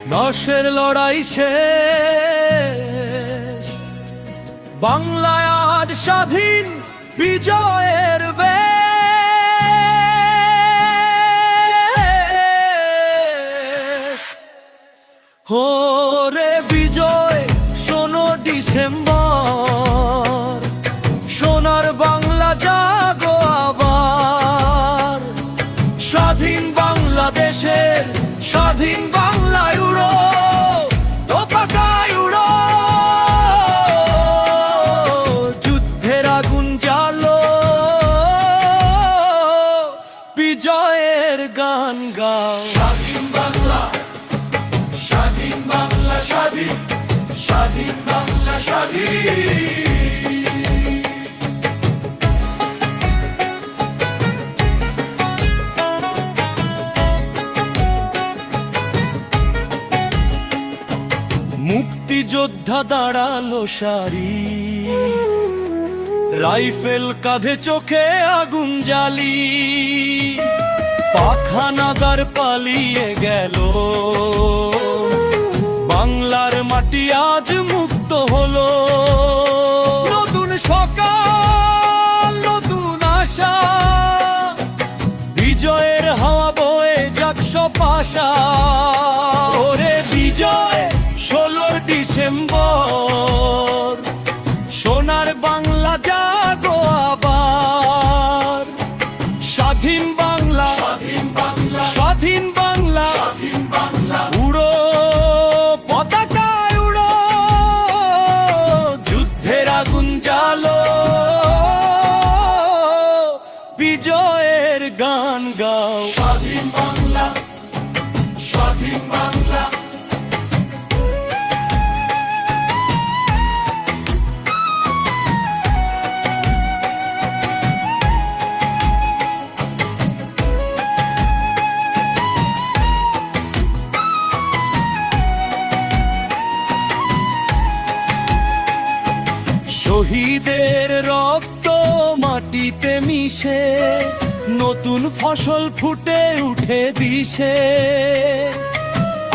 নশের লড়াই শেষ, বাংলায় আজ স্বাধীন বিজয়ের বেশ। হোরে বিজয় শোনো ডিসেম্বর, সোনার বাংলা জাগো আবার। স্বাধীন বাংলাদেশের স্বাধীন বাংলায় উড়ো পতাকায় উড়ো, যুদ্ধের আগুন জ্বালো, বিজয়ের গান গাও। স্বাধীন বাংলা, স্বাধীন বাংলা, স্বাধীন স্বাধীন বাংলা, স্বাধীন। মুক্তিযোদ্ধা দাঁড়ালো সারি, রাইফেল কাঁধে চোখে আগুন জ্বালি। পাখানাদার পালিয়ে গেল, বাংলার মাটি আজ মুক্ত হলো। নতুন সকাল, নতুন আশা, বিজয়ের হাওয়া বয়ে যাক সব আশা। ওরে বিজয় 16 ডিসেম্বর, সোনার বাংলা জাগো আবার। স্বাধীন বাংলা, স্বাধীন বাংলা, স্বাধীন বাংলা, স্বাধীন বাংলা, উড়ো পতাকায় উড়ো, যুদ্ধের আগুন জ্বালো, বিজয়ের গান গাও। স্বাধীন বাংলা, স্বাধীন বাংলা। শহীদের রক্ত মাটিতে মিশে, নতুন ফসল ফুটে উঠে দিশে।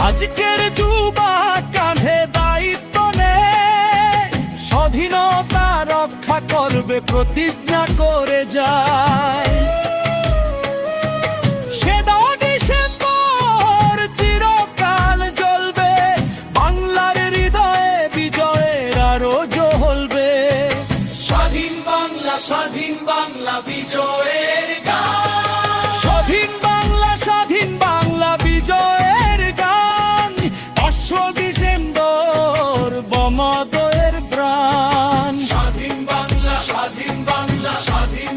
আজকের যুবা কাঁধে দায়িত্ব নে, স্বাধীনতা রক্ষা করবে প্রতিজ্ঞা করে যায়। সেটা ডিসেম্বর চিরকাল জ্বলবে, বাংলার হৃদয়ে বিজয়ের আরো জ্বলবে। স্বাধীন বাংলা, স্বাধীন বাংলা, বিজয়ের গান। স্বাধীন বাংলা, স্বাধীন বাংলা, বিজয়ের গান। 5 ডিসেম্বর বোমাদয়ের প্রাণ। স্বাধীন বাংলা, স্বাধীন বাংলা, স্বাধীন